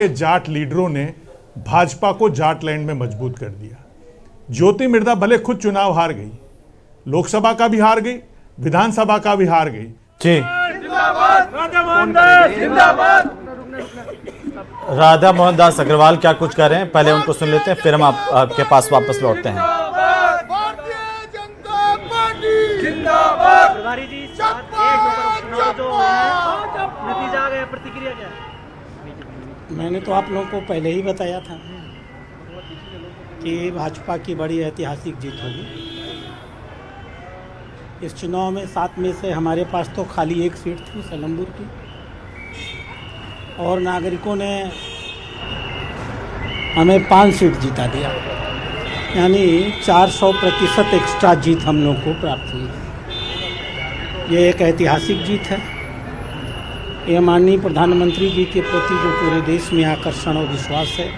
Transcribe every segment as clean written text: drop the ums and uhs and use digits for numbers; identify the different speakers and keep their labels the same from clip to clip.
Speaker 1: जाट लीडरों ने भाजपा को जाट लैंड में मजबूत कर दिया। ज्योति मिर्धा भले खुद चुनाव हार गई, लोकसभा का भी हार गई, विधानसभा का भी हार गई।
Speaker 2: जी, राधा मोहन दास अग्रवाल क्या कुछ कह रहे हैं, पहले उनको सुन लेते हैं, फिर हम आपके पास वापस लौटते हैं।
Speaker 3: भारतीय जनता पार्टी जिंदाबाद।
Speaker 4: प्रभारी जी, नतीजा आ गया, प्रतिक्रिया क्या है?
Speaker 5: मैंने तो आप लोगों को पहले ही बताया था कि भाजपा की बड़ी ऐतिहासिक जीत होगी। इस चुनाव में 7 में से हमारे पास तो खाली 1 सीट थी सलमपुर की, और नागरिकों ने हमें 5 सीट जीता दिया, यानी 400% एक्स्ट्रा जीत हम लोग को प्राप्त हुई। ये एक ऐतिहासिक जीत है। ये माननीय प्रधानमंत्री जी के प्रति जो पूरे देश में आकर्षण और विश्वास है,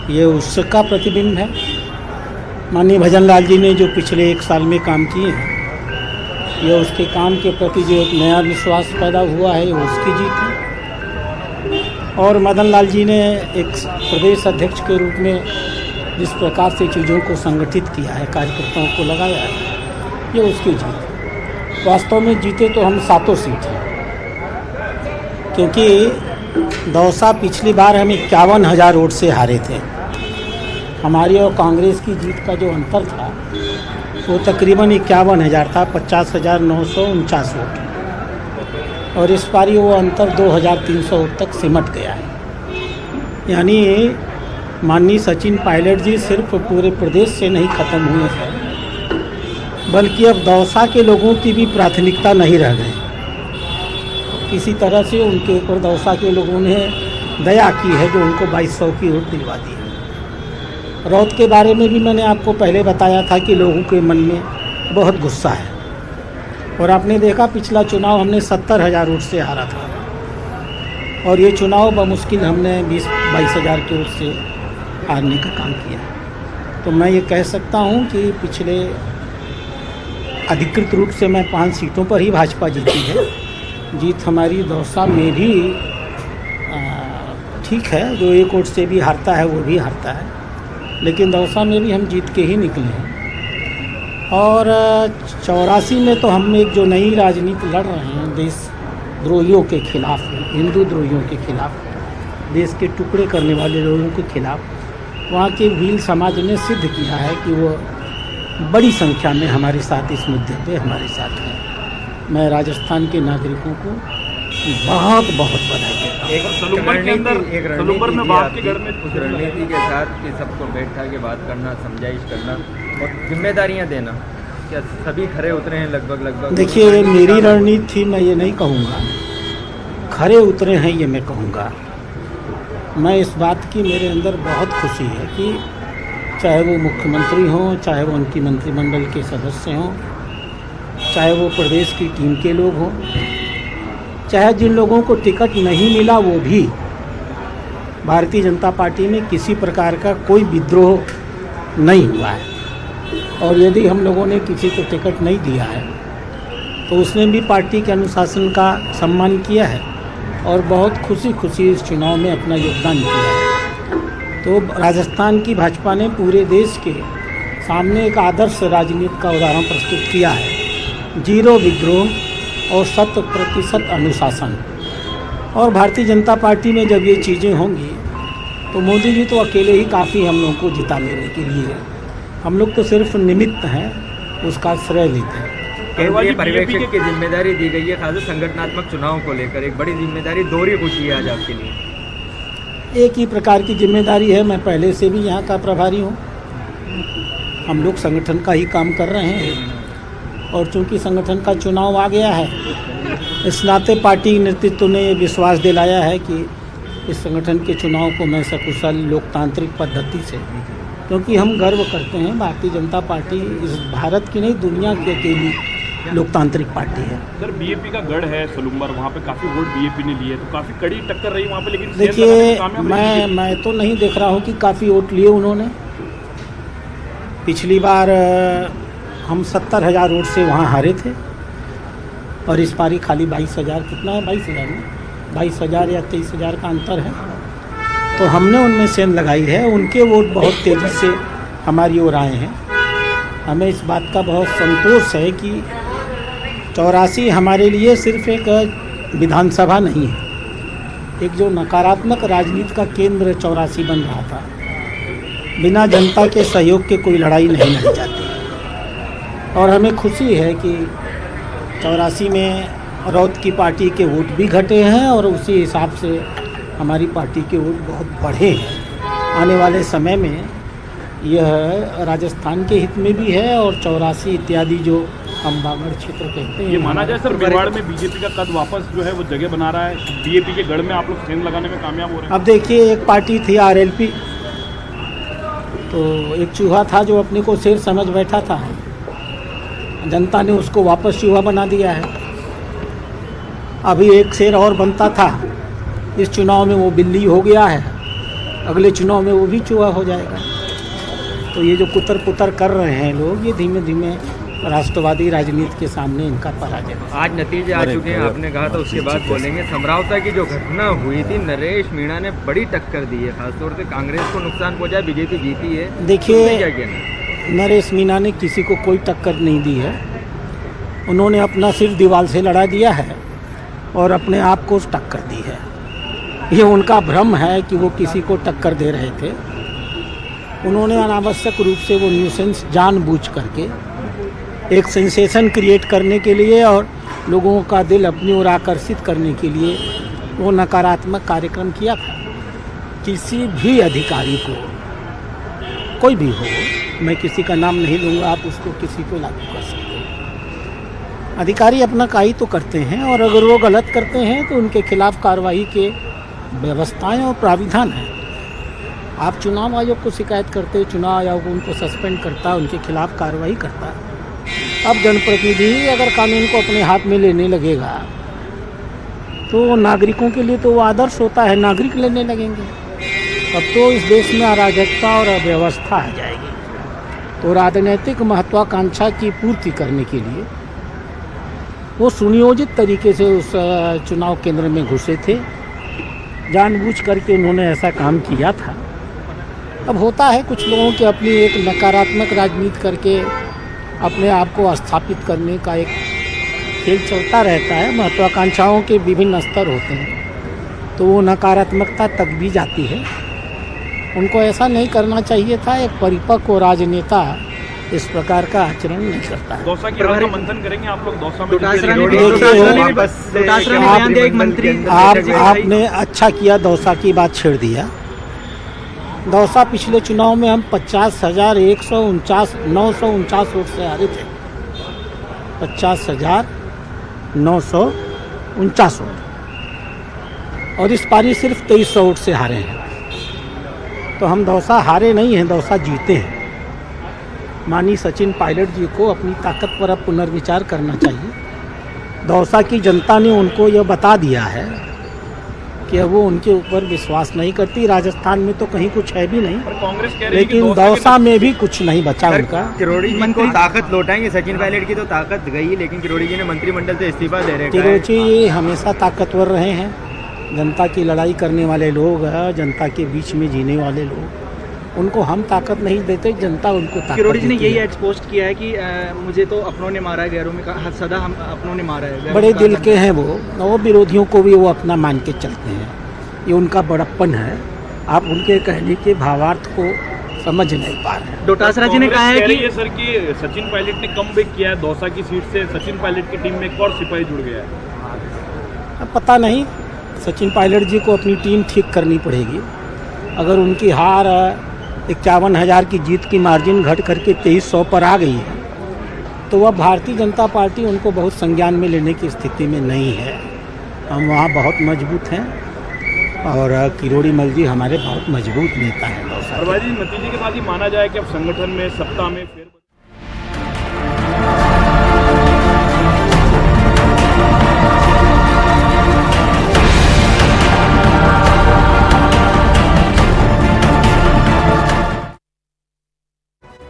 Speaker 5: ये उसका प्रतिबिंब है। माननीय भजन लाल जी ने जो पिछले 1 साल में काम किए हैं, ये उसके काम के प्रति जो एक नया विश्वास पैदा हुआ है, ये उसकी जीत है। और मदन लाल जी ने एक प्रदेश अध्यक्ष के रूप में जिस प्रकार से चीज़ों को संगठित किया है, कार्यकर्ताओं को लगाया है, ये उसकी जीत है। वास्तव में जीते तो हम 7 सीट हैं, क्योंकि दौसा पिछली बार हम 51,000 वोट से हारे थे। हमारी और कांग्रेस की जीत का जो अंतर था वो तकरीबन 51,000 था, 50,949 वोट, और इस बारी वो अंतर 2,300 वोट तक सिमट गया है। यानी माननीय सचिन पायलट जी सिर्फ पूरे प्रदेश से नहीं ख़त्म हुए हैं, बल्कि अब दौसा के लोगों की भी प्राथमिकता नहीं रह गई। किसी तरह से उनके ऊपर दौसा के लोगों ने दया की है, जो उनको 2200 की वोट दिलवा दी है। रौत के बारे में भी मैंने आपको पहले बताया था कि लोगों के मन में बहुत गुस्सा है, और आपने देखा पिछला चुनाव हमने 70,000 वोट से हारा था, और ये चुनाव बमुश्किल हमने 20-22,000 की वोट से हारने का काम किया। तो मैं ये कह सकता हूँ कि पिछले अधिकृत रूप से मैं 5 सीटों पर ही भाजपा जीती है। जीत हमारी दौसा में भी ठीक है, जो 1 वोट से भी हारता है वो भी हारता है, लेकिन दौसा में भी हम जीत के ही निकले हैं। और 84 में तो हम एक जो नई राजनीति लड़ रहे हैं देशद्रोहियों के खिलाफ, हिंदू द्रोहियों के खिलाफ, देश के टुकड़े करने वाले लोगों के खिलाफ, वहाँ के भील समाज ने सिद्ध किया है कि वो बड़ी संख्या में हमारे साथ इस मुद्दे पे हमारे साथ हैं। मैं राजस्थान के नागरिकों को बहुत बहुत बधाई देता हूँ।
Speaker 6: एक सलूबर के अंदर, सलूबर में बाप के घर में
Speaker 7: रणनीति के साथ कि सबको बैठा के बात करना, समझाइश करना और जिम्मेदारियां देना, क्या सभी खरे उतरे हैं लगभग?
Speaker 5: देखिए, मेरी रणनीति थी, मैं ये नहीं कहूँगा खरे उतरे हैं, ये मैं कहूँगा। मैं इस बात की मेरे अंदर बहुत खुशी है कि चाहे वो मुख्यमंत्री हों, चाहे वो उनकी मंत्रिमंडल के सदस्य हों, चाहे वो प्रदेश की टीम के लोग हों, चाहे जिन लोगों को टिकट नहीं मिला वो भी, भारतीय जनता पार्टी में किसी प्रकार का कोई विद्रोह नहीं हुआ है। और यदि हम लोगों ने किसी को टिकट नहीं दिया है तो उसने भी पार्टी के अनुशासन का सम्मान किया है और बहुत खुशी इस चुनाव में अपना योगदान किया है। तो राजस्थान की भाजपा ने पूरे देश के सामने एक आदर्श राजनीति का उदाहरण प्रस्तुत किया है। 0 विद्रोह और 100% अनुशासन। और भारतीय जनता पार्टी में जब ये चीज़ें होंगी तो मोदी जी तो अकेले ही काफ़ी हम लोग को जिता लेने के लिए, हम लोग तो सिर्फ निमित्त हैं, उसका श्रेय लेते हैं।
Speaker 7: केंद्रीय पर्यवेक्षक की जिम्मेदारी दी गई है, खासकर संगठनात्मक चुनाव को लेकर एक बड़ी जिम्मेदारी, दोहरी खुशी है आज आपके लिए।
Speaker 5: एक ही प्रकार की जिम्मेदारी है, मैं पहले से भी यहाँ का प्रभारी हूँ। हम लोग संगठन का ही काम कर रहे हैं, और चूंकि संगठन का चुनाव आ गया है, इस नाते पार्टी नेतृत्व ने ये विश्वास दिलाया है कि इस संगठन के चुनाव को मैं सकुशल लोकतांत्रिक पद्धति से, क्योंकि हम गर्व करते हैं भारतीय जनता पार्टी इस भारत की नहीं दुनिया की अकेली लोकतांत्रिक पार्टी है।
Speaker 6: सर, बीजेपी का गढ़ है सलूबर, वहाँ पे काफ़ी वोट बीजेपी ने लिए, तो काफ़ी कड़ी टक्कर रही वहाँ पे, लेकिन
Speaker 5: देखिए, मैं तो नहीं देख रहा हूँ कि काफ़ी वोट लिए उन्होंने। पिछली बार हम 70,000 वोट से वहाँ हारे थे, और इस बारी खाली 22,000, कितना है 22,000 में 22,000 या 23,000 का अंतर है। तो हमने उनमें सेंध लगाई है। उनके वोट बहुत तेज़ी से हमारी ओर आए हैं। हमें इस बात का बहुत संतोष है कि 84 हमारे लिए सिर्फ एक विधानसभा नहीं है, एक जो नकारात्मक राजनीति का केंद्र 84 बन रहा था। बिना जनता के सहयोग के कोई लड़ाई नहीं लड़ी जाती और हमें खुशी है कि 84 में रौत की पार्टी के वोट भी घटे हैं और उसी हिसाब से हमारी पार्टी के वोट बहुत बढ़े हैं। आने वाले समय में यह राजस्थान के हित में भी है और 84 इत्यादि जो हम बागड़ क्षेत्र कहते हैं।
Speaker 6: ये माना जाए सर मेवाड़ में बीजेपी का कद वापस जो है वो जगह बना रहा है, बीजेपी के गढ़ में आप लोग सेंध लगाने में कामयाब हो रहे हैं।
Speaker 5: अब देखिए, एक पार्टी थी RLP, तो एक चूहा था जो अपने को शेर समझ बैठा था, जनता ने उसको वापस चूहा बना दिया है। अभी एक शेर और बनता था, इस चुनाव में वो बिल्ली हो गया है, अगले चुनाव में वो भी चूहा हो जाएगा। तो ये जो कुतर पुतर कर रहे हैं लोग, ये धीमे धीमे राष्ट्रवादी राजनीति के सामने इनका पराजय है।
Speaker 7: आज नतीजे आ चुके हैं, आपने कहा था उसके बाद बोलेंगे। समरावता की जो घटना हुई थी, नरेश मीणा ने बड़ी टक्कर दी है, खासतौर से कांग्रेस को नुकसान पहुंचा, बीजेपी जीती है।
Speaker 5: देखिए,
Speaker 7: क्या कहना?
Speaker 5: नरेश मीणा ने किसी को कोई टक्कर नहीं दी है। उन्होंने अपना सिर दीवार से लड़ा दिया है और अपने आप को टक्कर दी है। ये उनका भ्रम है कि वो किसी को टक्कर दे रहे थे। उन्होंने अनावश्यक रूप से वो न्यूसेंस जानबूझ करके एक सेंसेशन क्रिएट करने के लिए और लोगों का दिल अपनी ओर आकर्षित करने के लिए वो नकारात्मक कार्यक्रम किया था। किसी भी अधिकारी को, कोई भी हो, मैं किसी का नाम नहीं लूँगा, आप उसको किसी को लागू कर सकते हैं। अधिकारी अपना कार्य तो करते हैं और अगर वो गलत करते हैं तो उनके खिलाफ कार्रवाई के व्यवस्थाएं और प्राविधान हैं। आप चुनाव आयोग को शिकायत करते, चुनाव आयोग उनको सस्पेंड करता, उनके खिलाफ कार्रवाई करता। अब जनप्रतिनिधि अगर कानून को अपने हाथ में लेने लगेगा तो नागरिकों के लिए तो वो आदर्श होता है, नागरिक लेने लगेंगे। अब तो इस देश में अराजकता और अव्यवस्था आ जाएगी। तो राजनीतिक महत्वाकांक्षा की पूर्ति करने के लिए वो सुनियोजित तरीके से उस चुनाव केंद्र में घुसे थे, जानबूझ करके उन्होंने ऐसा काम किया था। अब होता है कुछ लोगों की अपनी एक नकारात्मक राजनीति करके अपने आप को स्थापित करने का एक खेल चलता रहता है। महत्वाकांक्षाओं के विभिन्न स्तर होते हैं, तो वो नकारात्मकता तक भी जाती है। उनको ऐसा नहीं करना चाहिए था। एक परिपक्व राजनेता इस प्रकार का आचरण नहीं करता है।
Speaker 6: दौसा की आग का मंथन करेंगे आप लोग? दौसा में
Speaker 5: आपने अच्छा किया, दौसा की बात छेड़ दिया। दौसा पिछले चुनाव में हम 50,949 वोट से हारे थे। 50,949 वोट, और इस पारी सिर्फ 2300 वोट से हारे हैं। तो हम दौसा हारे नहीं हैं, दौसा जीते हैं। माननीय सचिन पायलट जी को अपनी ताकत पर अब पुनर्विचार करना चाहिए। दौसा की जनता ने उनको यह बता दिया है कि वो उनके ऊपर विश्वास नहीं करती। राजस्थान में तो कहीं कुछ है भी नहीं,
Speaker 6: कांग्रेस कह रही है कि
Speaker 5: लेकिन दौसा में भी कुछ नहीं बचा उनका।
Speaker 7: किरोड़ी जी को ताकत लौटाएंगे। सचिन पायलट की तो ताकत गई, लेकिन किरोड़ी जी ने मंत्रिमंडल से इस्तीफा दे रहे।
Speaker 5: किरोड़ी जी हमेशा ताकतवर रहे हैं। जनता की लड़ाई करने वाले लोग हैं, जनता के बीच में जीने वाले लोग, उनको हम ताकत नहीं देते, जनता उनको ताकत
Speaker 4: किरोड़ी जी ने
Speaker 5: देती
Speaker 4: यही
Speaker 5: है।
Speaker 4: एक्सपोज किया है कि मुझे तो अपनों ने मारा है, गैरों में सदा हम अपनों ने मारा है।
Speaker 5: बड़े दिल के हैं वो विरोधियों को भी वो अपना मान के चलते हैं। ये उनका बड़प्पन है। आप उनके कहने के भावार्थ को समझ नहीं पा रहे हैं।
Speaker 4: डोटासरा जी ने कहा है कि
Speaker 6: सर कि सचिन पायलट ने कमबैक किया है दौसा की सीट से। सचिन पायलट की टीम में एक और सिपाही जुड़ गया है।
Speaker 5: अब पता नहीं, सचिन पायलट जी को अपनी टीम ठीक करनी पड़ेगी। अगर उनकी हार 51,000 की जीत की मार्जिन घट करके 2300 पर आ गई है, तो वह भारतीय जनता पार्टी उनको बहुत संज्ञान में लेने की स्थिति में नहीं है। हम वहाँ बहुत मजबूत हैं और किरोड़ी मल जी हमारे बहुत मजबूत नेता हैं।
Speaker 6: और भाई जी, नतीजे के बाद ही माना जाए कि अब संगठन में, सत्ता में फिर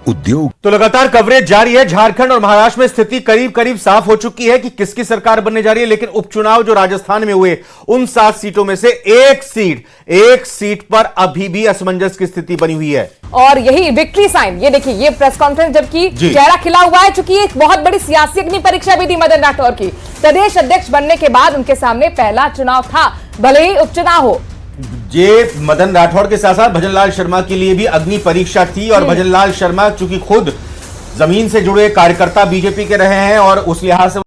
Speaker 8: उद्योग।
Speaker 2: तो लगातार कवरेज जारी है। झारखंड और महाराष्ट्र में स्थिति करीब करीब साफ हो चुकी है कि किसकी सरकार बनने जा रही है, लेकिन उपचुनाव जो राजस्थान में हुए उन 7 सीटों में से एक सीट पर अभी भी असमंजस की स्थिति बनी हुई है।
Speaker 9: और यही विक्ट्री साइन, ये देखिए, ये प्रेस कॉन्फ्रेंस जबकि चेहरा खिला हुआ है, चूंकि एक बहुत बड़ी सियासी अग्नि परीक्षा भी थी मदन राठौर की। प्रदेश अध्यक्ष बनने के बाद उनके सामने पहला चुनाव था, भले ही उपचुनाव हो।
Speaker 2: ये मदन राठौर के साथ साथ भजनलाल शर्मा के लिए भी अग्नि परीक्षा थी, और भजनलाल शर्मा चूंकि खुद जमीन से जुड़े कार्यकर्ता बीजेपी के रहे हैं और उस लिहाज से